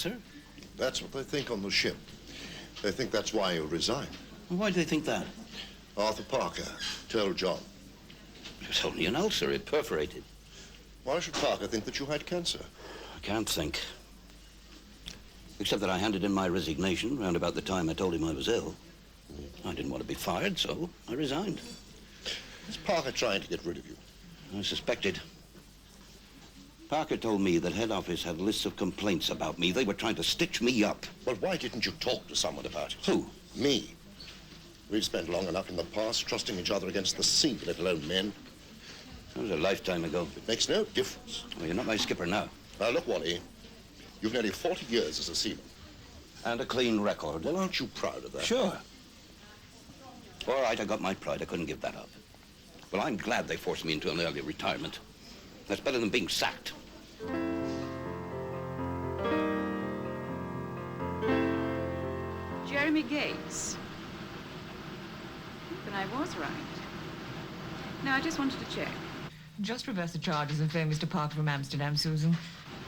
sir. That's what they think on the ship. They think that's why you resigned. Why do they think that? Arthur Parker told John. It was only an ulcer. It perforated. Why should Parker think that you had cancer? I can't think. Except that I handed in my resignation round about the time I told him I was ill. I didn't want to be fired, so I resigned. Is Parker trying to get rid of you? I suspected. Parker told me that head office had lists of complaints about me. They were trying to stitch me up. Well, why didn't you talk to someone about it? Who? Me. We've spent long enough in the past trusting each other against the sea, let alone men. That was a lifetime ago. It makes no difference. Well, you're not my skipper now. Now, look, Wally, you've nearly 40 years as a seaman. And a clean record. Well, aren't you proud of that? Sure. All right, I got my pride. I couldn't give that up. Well, I'm glad they forced me into an early retirement. That's better than being sacked. Jeremy Gates. Then I was right. Now, I just wanted to check. Just reverse the charges and phone Mr. Parker from Amsterdam, Susan.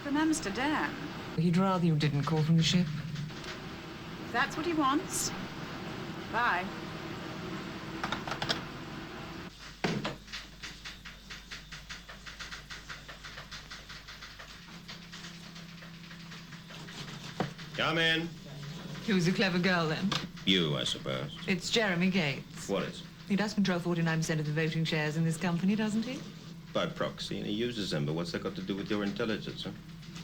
From Amsterdam? He'd rather you didn't call from the ship. If that's what he wants. Bye. Come in. Who's a clever girl, then? You, I suppose. It's Jeremy Gates. What is? He does control 49% of the voting shares in this company, doesn't he? By proxy, and he uses them, but what's that got to do with your intelligence, huh?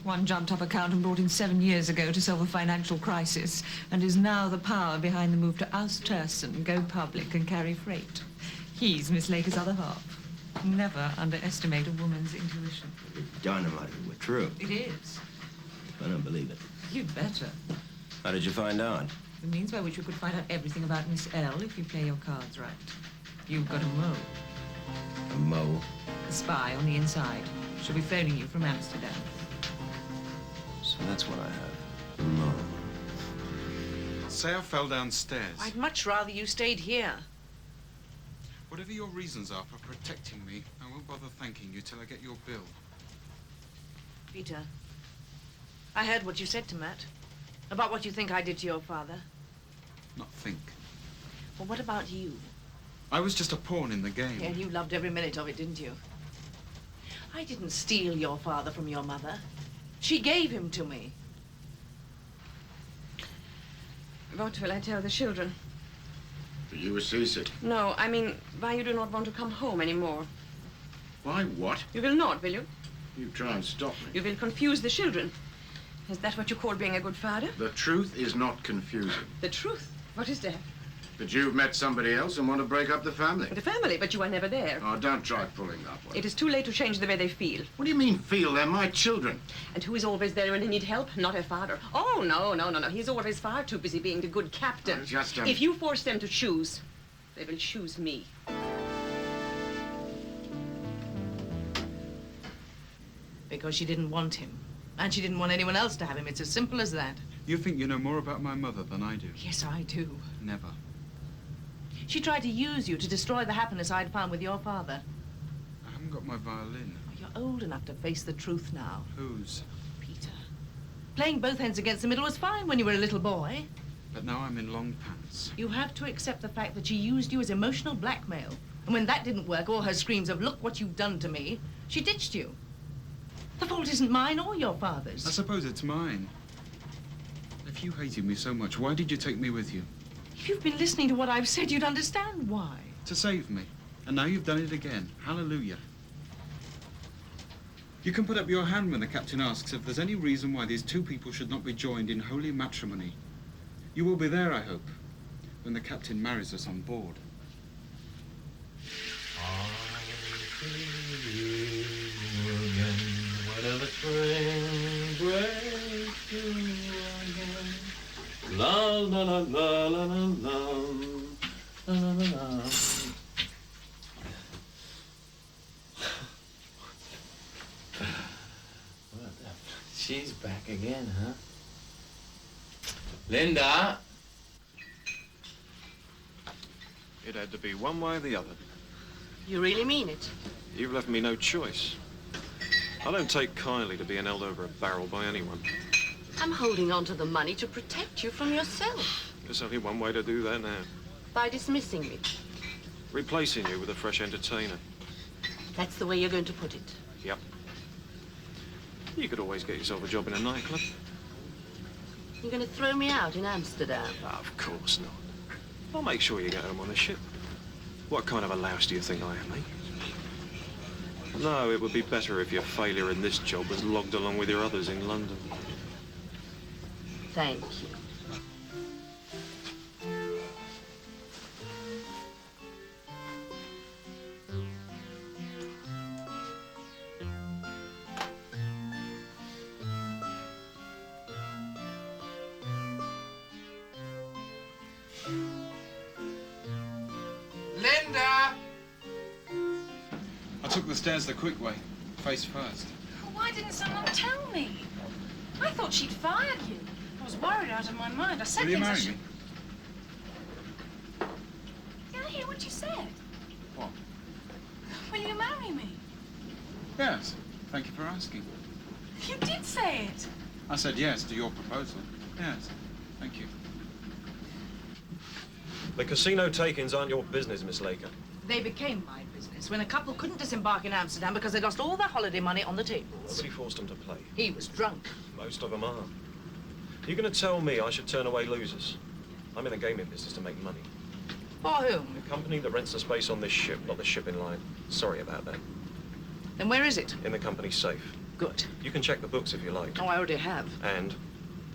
One jumped up account and brought in 7 years ago to solve a financial crisis, and is now the power behind the move to oust Turson, go public, and carry freight. He's Miss Laker's other half. Never underestimate a woman's intuition. It's dynamite if it were true. It is. I don't believe it. You'd better. How did you find out? The means by which you could find out everything about Miss L if you play your cards right. You've got a mole. A mole? A spy on the inside. She'll be phoning you from Amsterdam. So that's what I have. A mole. Say I fell downstairs. I'd much rather you stayed here. Whatever your reasons are for protecting me, I won't bother thanking you till I get your bill. Peter, I heard what you said to Matt. About what you think I did to your father. Not think. Well, what about you? I was just a pawn in the game. Yeah, and you loved every minute of it, didn't you? I didn't steal your father from your mother. She gave him to me. What will I tell the children? You were seasick. No, I mean, why you do not want to come home anymore. Why what? You will not, will you? You try and stop me. You will confuse the children. Is that what you call being a good father? The truth is not confusing. The truth? What is that? That you've met somebody else and want to break up the family. The family, but you are never there. Oh, don't try pulling that one. It is too late to change the way they feel. What do you mean feel? They're my children. And who is always there when they need help? Not a father. Oh, no. He's always far too busy being the good captain. If you force them to choose, they will choose me. Because she didn't want him. And she didn't want anyone else to have him. It's as simple as that. You think you know more about my mother than I do? Yes, I do. Never. She tried to use you to destroy the happiness I'd found with your father. I haven't got my violin. You're old enough to face the truth now. Whose? Peter. Playing both ends against the middle was fine when you were a little boy. But now I'm in long pants. You have to accept the fact that she used you as emotional blackmail. And when that didn't work, all her screams of, look what you've done to me, she ditched you. The fault isn't mine or your father's. I suppose it's mine. If you hated me so much, why did you take me with you? If you've been listening to what I've said, you'd understand why. To save me. And now you've done it again. Hallelujah. You can put up your hand when the captain asks if there's any reason why these two people should not be joined in holy matrimony. You will be there, I hope, when the captain marries us on board. Whenever spring breaks through again. La la la la la la la la la la. She's back again, huh? Linda? It had to be one way or the other. You really mean it? You've left me no choice. I don't take kindly to being held over a barrel by anyone. I'm holding on to the money to protect you from yourself. There's only one way to do that now. By dismissing me. Replacing you with a fresh entertainer. That's the way you're going to put it. Yep. You could always get yourself a job in a nightclub. You're going to throw me out in Amsterdam. Of course not. I'll make sure you get home on the ship. What kind of a louse do you think I am, eh? No, it would be better if your failure in this job was logged along with your others in London. Thank you. Linda! I took the stairs the quick way, face first. Why didn't someone tell me? I thought she'd fired you. I was worried out of my mind. I said Will you things I marry should... me? Did I hear what you said? What? Will you marry me? Yes. Thank you for asking. You did say it. I said yes to your proposal. Yes. Thank you. The casino takings aren't your business, Miss Laker. They became my business when a couple couldn't disembark in Amsterdam because they lost all their holiday money on the tables. Nobody forced them to play. He was drunk. Most of them are. You're going to tell me I should turn away losers? I'm in the gaming business to make money. For whom? The company that rents the space on this ship, not the shipping line. Sorry about that. Then where is it? In the company's safe. Good. You can check the books if you like. Oh, I already have. And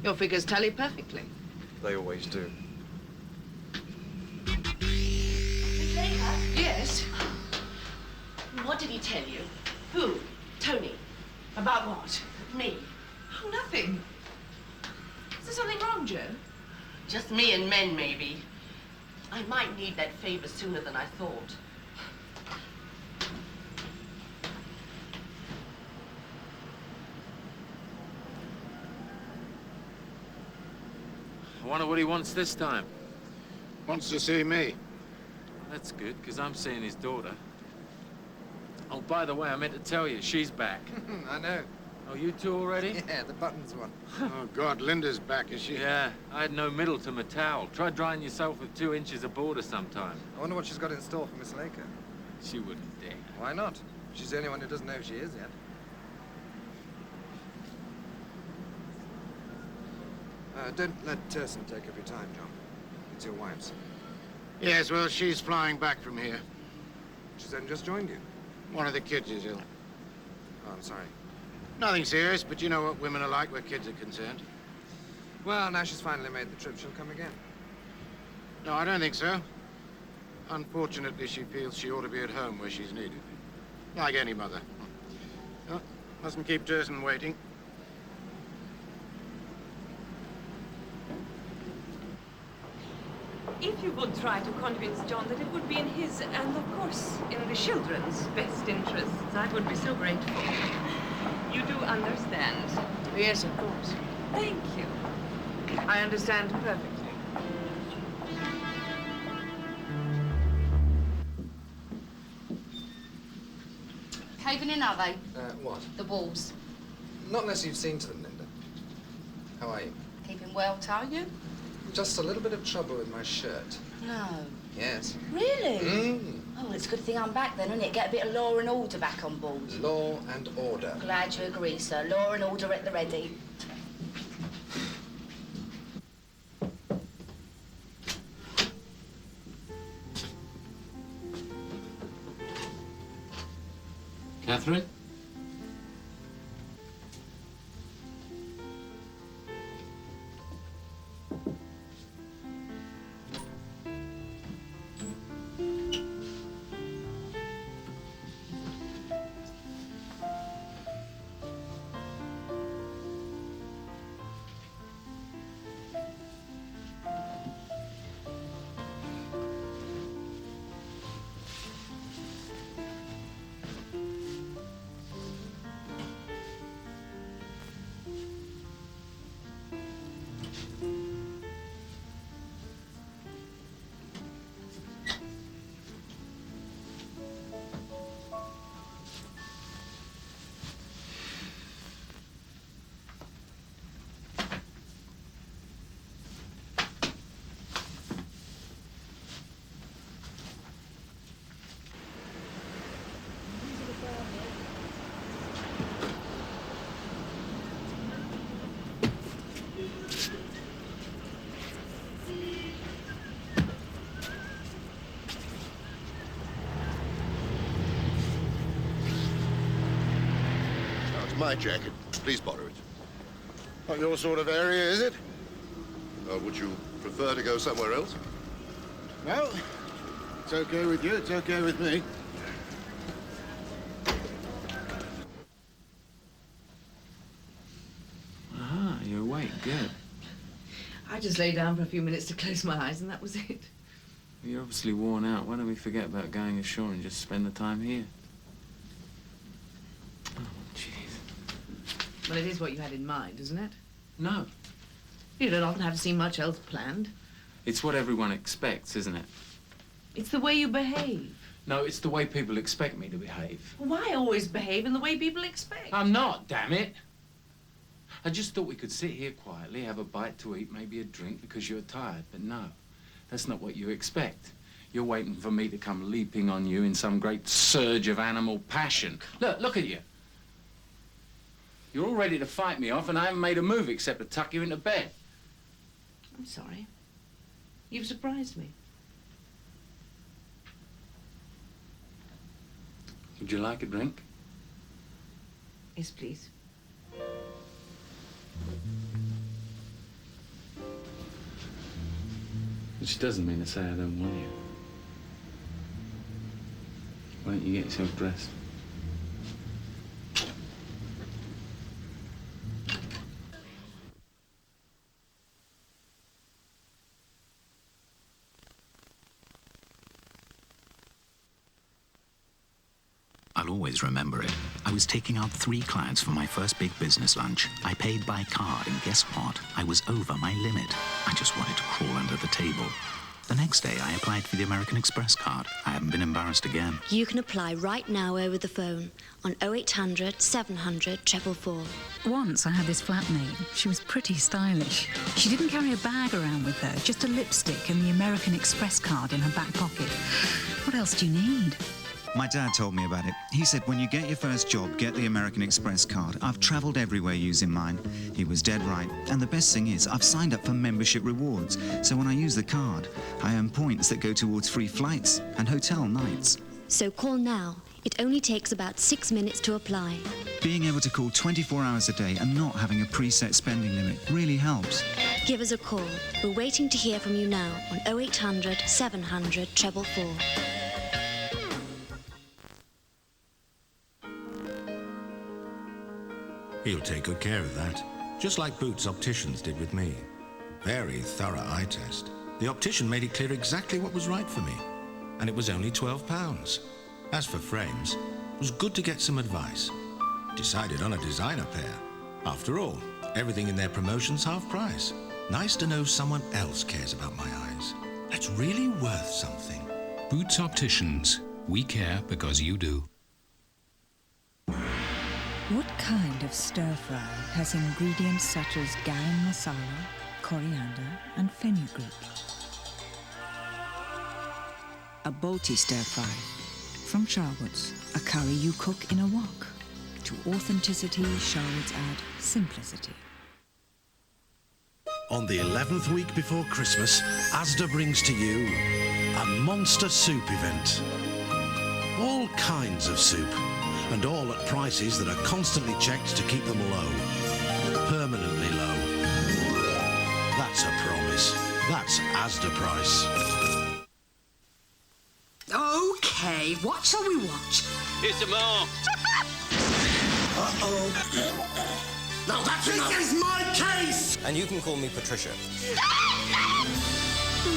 Your figures tally perfectly. they always do. Yes? What did he tell you? Who? Tony? About what? Me? Oh, nothing. Is there something wrong, Joe? Just me and men, maybe. I might need that favor sooner than I thought. I wonder what he wants this time. Wants to see me. That's good, because I'm seeing his daughter. Oh, by the way, I meant to tell you, she's back. I know. Oh, you two already? Yeah, the buttons one. Oh, God, Linda's back, is she? Yeah, I had no middle to my towel. Try drying yourself with 2 inches of border sometime. I wonder what she's got in store for Miss Laker. She wouldn't dare. Why not? She's the only one who doesn't know who she is yet. Don't let Turson take up your time, John. It's your wife's. Yes, well, she's flying back from here. She's only just joined you. One of the kids is ill. Oh, I'm sorry. Nothing serious, but you know what women are like where kids are concerned. Well, now she's finally made the trip, she'll come again. No, I don't think so. Unfortunately, she feels she ought to be at home where she's needed. Like any mother. Oh, mustn't keep Turson waiting. If you would try to convince John that it would be in his, and of course, in the children's best interests, I would be so grateful. You do understand? Yes, of course. Thank you. I understand perfectly. Caving in, are they? What? The walls. Not unless you've seen to them, Linda. How are you? Keeping well, are you? Just a little bit of trouble with my shirt. No. Yes. Really? Mm. Oh, well, it's a good thing I'm back then, isn't it? Get a bit of law and order back on board. Law and order. Glad you agree, sir. Law and order at the ready. Catherine? my jacket. Please borrow it. Not your sort of area, is it? Would you prefer to go somewhere else? Well, it's okay with you, it's okay with me. Ah, you're awake. Good. I just lay down for a few minutes to close my eyes, and that was it. You're obviously worn out. Why don't we forget about going ashore and just spend the time here? Oh, jeez. Well, it is what you had in mind, isn't it? No. You don't often have to see much else planned. It's what everyone expects, isn't it? It's the way you behave. No, it's the way people expect me to behave. Why always behave in the way people expect? I'm not, damn it. I just thought we could sit here quietly, have a bite to eat, maybe a drink because you're tired. But no, that's not what you expect. You're waiting for me to come leaping on you in some great surge of animal passion. Look at you. You're all ready to fight me off and I haven't made a move except to tuck you into bed. I'm sorry. You've surprised me. Would you like a drink? Yes, please. Which doesn't mean to say I don't want you. Why don't you get yourself dressed? I'll always remember it. I was taking out 3 clients for my first big business lunch. I paid by card, and guess what? I was over my limit. I just wanted to crawl under the table. The next day, I applied for the American Express card. I haven't been embarrassed again. You can apply right now over the phone on 0800 700 444. Once I had this flatmate. She was pretty stylish. She didn't carry a bag around with her, just a lipstick and the American Express card in her back pocket. What else do you need? My dad told me about it. He said, when you get your first job, get the American Express card. I've travelled everywhere using mine. He was dead right. And the best thing is, I've signed up for membership rewards. So when I use the card, I earn points that go towards free flights and hotel nights. So call now. It only takes about 6 minutes to apply. Being able to call 24 hours a day and not having a preset spending limit really helps. Give us a call. We're waiting to hear from you now on 0800 700 444. He'll take good care of that, just like Boots Opticians did with me. Very thorough eye test. The optician made it clear exactly what was right for me, and it was only £12. As for frames, it was good to get some advice. Decided on a designer pair. After all, everything in their promotion's half price. Nice to know someone else cares about my eyes. That's really worth something. Boots Opticians. We care because you do. What kind of stir-fry has ingredients such as garam masala, coriander and fenugreek? A Balti stir-fry. From Sharwood's, a curry you cook in a wok. To authenticity, Sharwood's add simplicity. On the 11th week before Christmas, Asda brings to you a monster soup event. All kinds of soup, and all at prices that are constantly checked to keep them low. Permanently low. That's a promise. That's Asda price. Okay, what shall we watch? It's a mark. Uh-oh. No, that's enough. This is my case! And you can call me Patricia.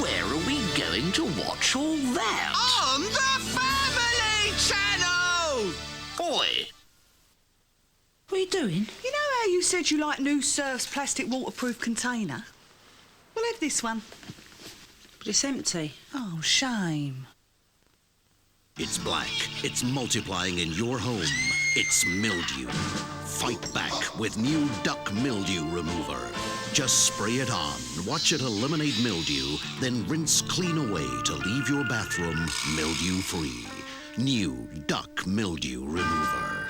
Where are we going to watch all that? On the Family Channel! Oi! What are you doing? You know how you said you like New Surf's plastic waterproof container? Well, have this one. But it's empty. Oh, shame. It's black. It's multiplying in your home. It's mildew. Fight back with new Duck Mildew Remover. Just spray it on, watch it eliminate mildew, then rinse clean away to leave your bathroom mildew-free. New Duck Mildew Remover.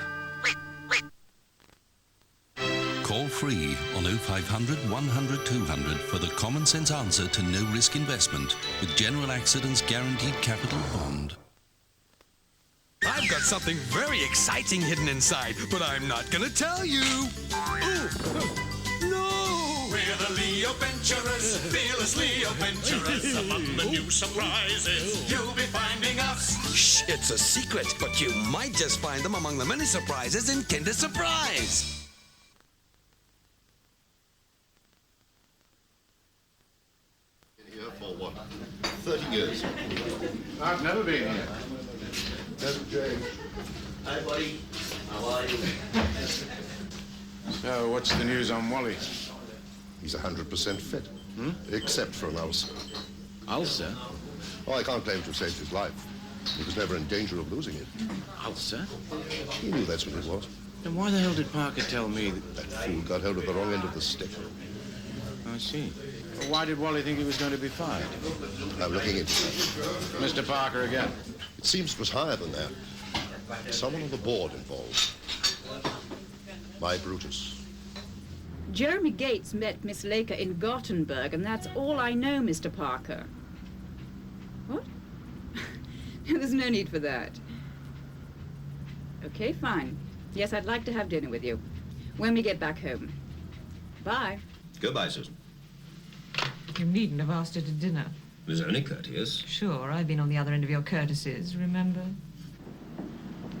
Call free on 0500 100 200 for the common sense answer to no risk investment with General Accidents Guaranteed Capital Bond. I I've got something very exciting hidden inside, but I'm not gonna tell you. Ooh. No! We're the Leo Venturers, fearless Leo Venturers. Among the new surprises, you'll be finding us. Shh, it's a secret, but you might just find them among the many surprises in Kinder Surprise. Here for what? 30 years. I've never been here. Never changed. Hi, buddy. How are you? So, what's the news on Wally? He's 100% fit, except for an ulcer. Ulcer? Oh, I can't claim to have saved his life. He was never in danger of losing it. Ulcer? He knew that's what it was. Then why the hell did Parker tell me that... That fool got hold of the wrong end of the stick. I see. Well, why did Wally think he was going to be fired? I'm looking into it. Mr. Parker again? It seems it was higher than that. Someone on the board involved. My Brutus. Jeremy Gates met Miss Laker in Gothenburg, and that's all I know, Mr. Parker. What? There's no need for that. Okay, fine. Yes, I'd like to have dinner with you when we get back home. Bye. Goodbye, Susan. You needn't have asked her to dinner. It was only courteous. Sure, I've been on the other end of your courtesies, remember?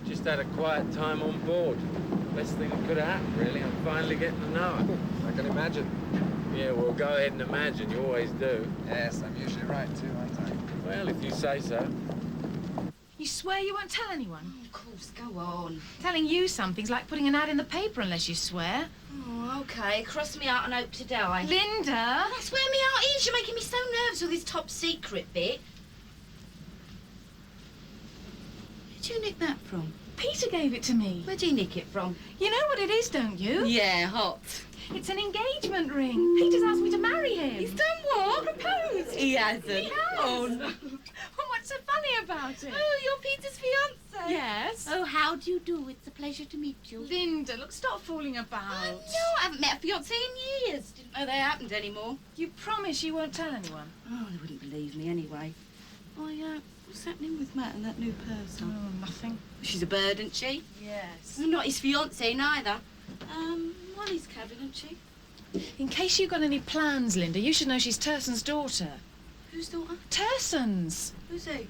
Just had a quiet time on board. Best thing that could have happened, really. I'm finally getting to know her. I can imagine. Yeah, well, go ahead and imagine. You always do. Yes, I'm usually right, too, aren't I? Well, if you say so. You swear you won't tell anyone? Of course, go on. Telling you something's like putting an ad in the paper unless you swear. Oh, okay. Cross me out and hope to die. Linda! That's where me out is. You're making me so nervous with this top secret bit. Where'd you nick that from? Peter gave it to me. Where'd you nick it from? You know what it is, don't you? Yeah, hot. It's an engagement ring. Peter's asked me to marry him. He's done what? Proposed. He hasn't. He has. Oh, no. Well, what's so funny about it? Oh, you're Peter's fiancé? Yes. Oh, how do you do? It's a pleasure to meet you. Linda, look, stop fooling about. I know, I haven't met a fiancé in years. Didn't know they happened anymore. You promise you won't tell anyone? Oh, they wouldn't believe me anyway. What's happening with Matt and that new person? Oh, nothing. She's a bird, isn't she? Yes. Not his fiancé neither. Wally's cabin, isn't she? In case you've got any plans, Linda, you should know she's Terson's daughter. Whose daughter? Terson's. Who's he?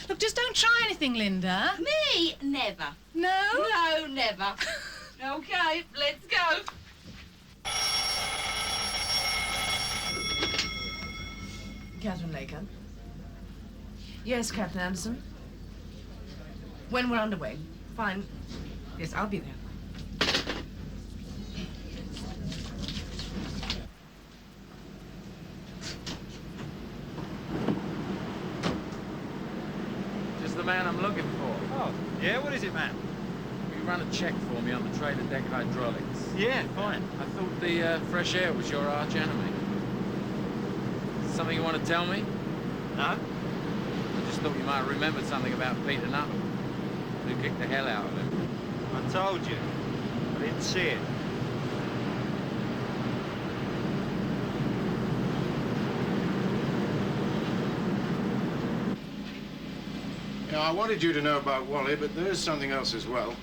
Look, just don't try anything, Linda. Me? Never. No? No, never. Okay, let's go. Catherine Laker. Yes, Captain Anderson. When we're underway. Fine. Yes, I'll be there. Just the man I'm looking for. Oh, yeah? What is it, man? Will you run a check for me on the trailer deck hydraulics? Yeah, fine. I thought the fresh air was your arch enemy. Something you want to tell me? No? I just thought you might have remembered something about Peter Nuttall, who kicked the hell out of him. I told you. I didn't see it. You know, I wanted you to know about Wally, but there is something else as well.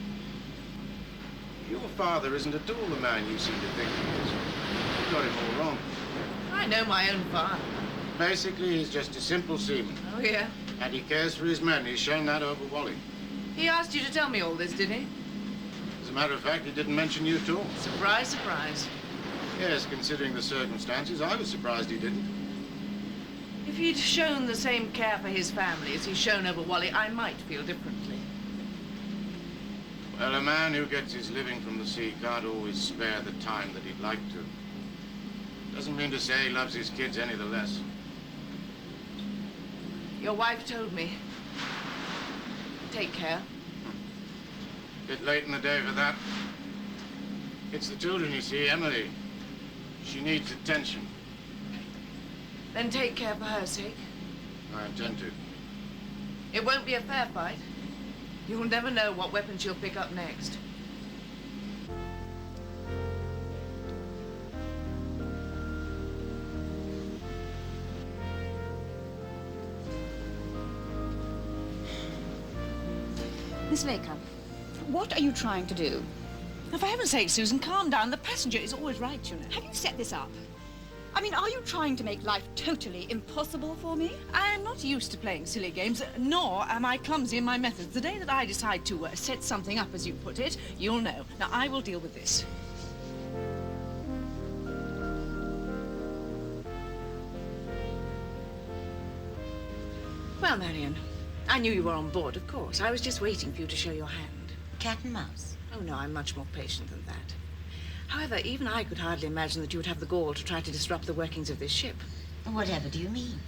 Your father isn't at all the man you seem to think he is. You got him all wrong. I know my own father. Basically, he's just a simple seaman. Oh, yeah? And he cares for his men. He's shown that over Wally. He asked you to tell me all this, did he? As a matter of fact, he didn't mention you at all. Surprise, surprise. Yes, considering the circumstances, I was surprised he didn't. If he'd shown the same care for his family as he's shown over Wally, I might feel differently. Well, a man who gets his living from the sea can't always spare the time that he'd like to. Doesn't mean to say he loves his kids any the less. Your wife told me. Take care. Bit late in the day for that. It's the children, you see, Emily. She needs attention. Then take care for her sake. I intend to. It won't be a fair fight. You'll never know what weapon she'll pick up next. Miss Laker, what are you trying to do? Now, for heaven's sake, Susan, calm down. The passenger is always right, you know. Have you set this up? I mean, are you trying to make life totally impossible for me? I am not used to playing silly games, nor am I clumsy in my methods. The day that I decide to set something up, as you put it, you'll know. Now, I will deal with this. Well, Marion, I knew you were on board, of course. I was just waiting for you to show your hand. Cat and mouse? Oh, no, I'm much more patient than that. However, even I could hardly imagine that you would have the gall to try to disrupt the workings of this ship. Whatever do you mean?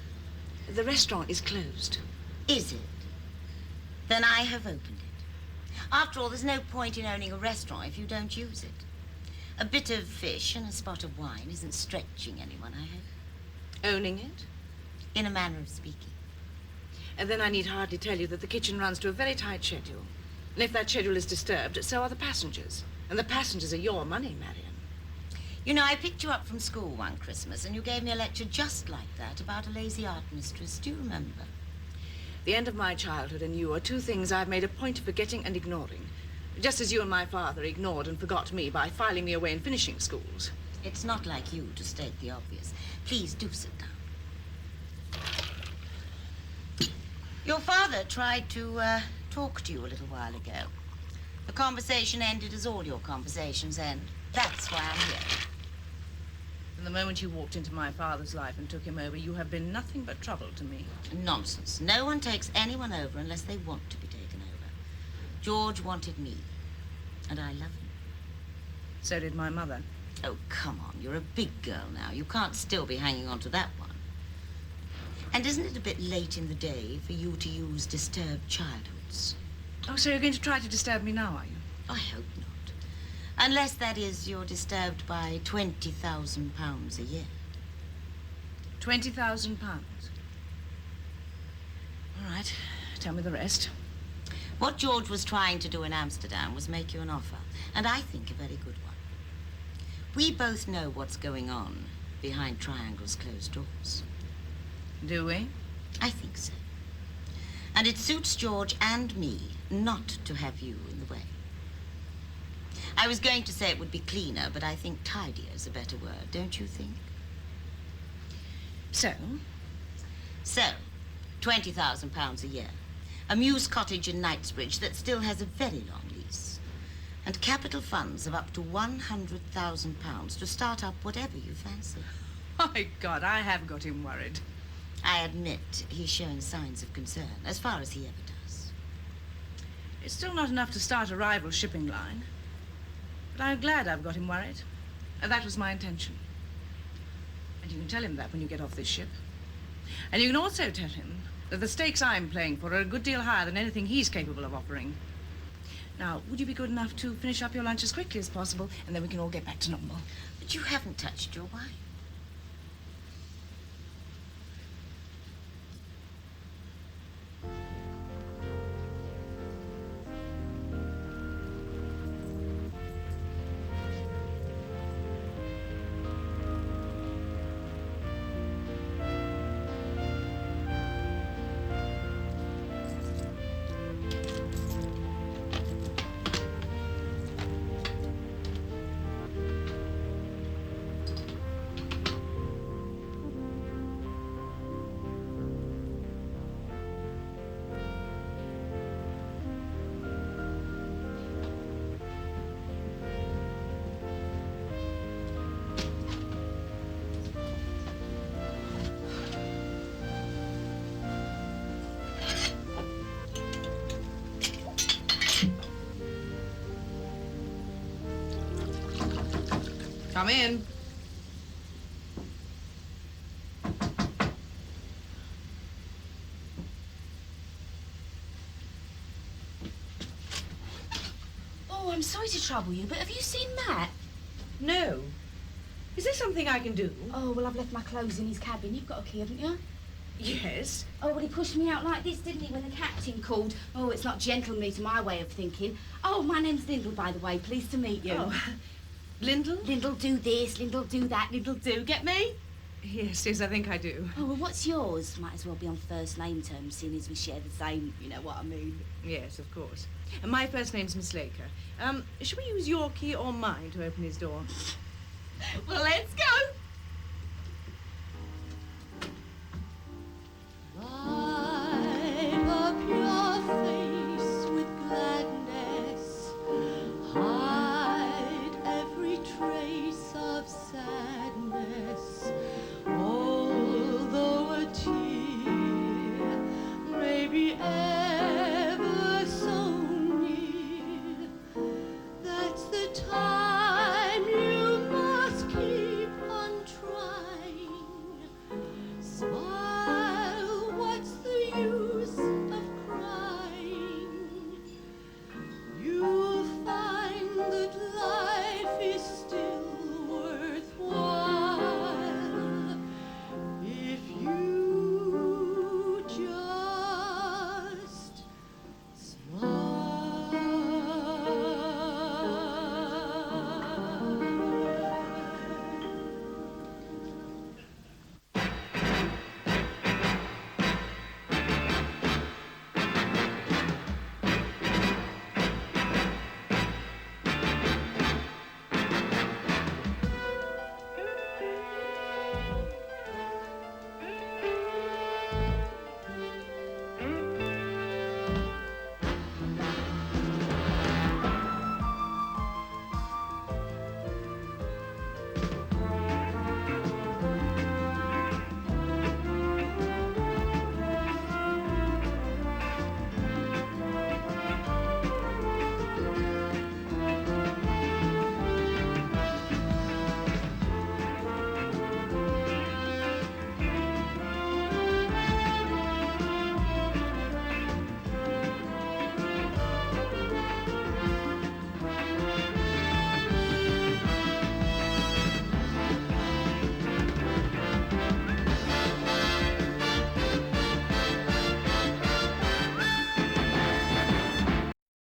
The restaurant is closed. Is it? Then I have opened it. After all, there's no point in owning a restaurant if you don't use it. A bit of fish and a spot of wine isn't stretching anyone, I hope. Owning it? In a manner of speaking. And then I need hardly tell you that the kitchen runs to a very tight schedule. And if that schedule is disturbed, so are the passengers. And the passengers are your money, Marion. You know, I picked you up from school one Christmas, and you gave me a lecture just like that about a lazy art mistress. Do you remember? The end of my childhood and you are two things I've made a point of forgetting and ignoring. Just as you and my father ignored and forgot me by filing me away in finishing schools. It's not like you to state the obvious. Please do sit down. Your father tried to talk to you a little while ago. The conversation ended as all your conversations end. That's why I'm here. From the moment you walked into my father's life and took him over, you have been nothing but trouble to me. Nonsense. No one takes anyone over unless they want to be taken over. George wanted me, and I love him. So did my mother. Oh, come on. You're a big girl now. You can't still be hanging on to that one. And isn't it a bit late in the day for you to use disturbed childhoods? Oh, so you're going to try to disturb me now, are you? I hope not. Unless, that is, you're disturbed by £20,000 a year. £20,000? All right. Tell me the rest. What George was trying to do in Amsterdam was make you an offer, and I think a very good one. We both know what's going on behind Triangle's closed doors. Do we? I think so. And it suits George and me not to have you in the way. I was going to say it would be cleaner, but I think tidier is a better word, don't you think? So, £20,000 a year. A Mews cottage in Knightsbridge that still has a very long lease. And capital funds of up to £100,000 to start up whatever you fancy. My God, I have got him worried. I admit he's showing signs of concern, as far as he ever does. It's still not enough to start a rival shipping line. But I'm glad I've got him worried. And that was my intention. And you can tell him that when you get off this ship. And you can also tell him that the stakes I'm playing for are a good deal higher than anything he's capable of offering. Now, would you be good enough to finish up your lunch as quickly as possible, and then we can all get back to normal? But you haven't touched your wine. Come in. Oh, I'm sorry to trouble you, but have you seen Matt? No. Is there something I can do? Oh, well, I've left my clothes in his cabin. You've got a key, haven't you? Yes. Oh, well, he pushed me out like this, didn't he, when the captain called? Oh, it's not gentlemanly to my way of thinking. Oh, my name's Lyndall, by the way. Pleased to meet you. Oh, Lyndall? Lyndall do this, Lyndall do that, Lyndall do. Get me? Yes, I think I do. Oh, well, what's yours? Might as well be on first name terms, seeing as we share the same, you know what I mean. Yes, of course. And my first name's Miss Laker. Should we use your key or mine to open his door? Well, let's go.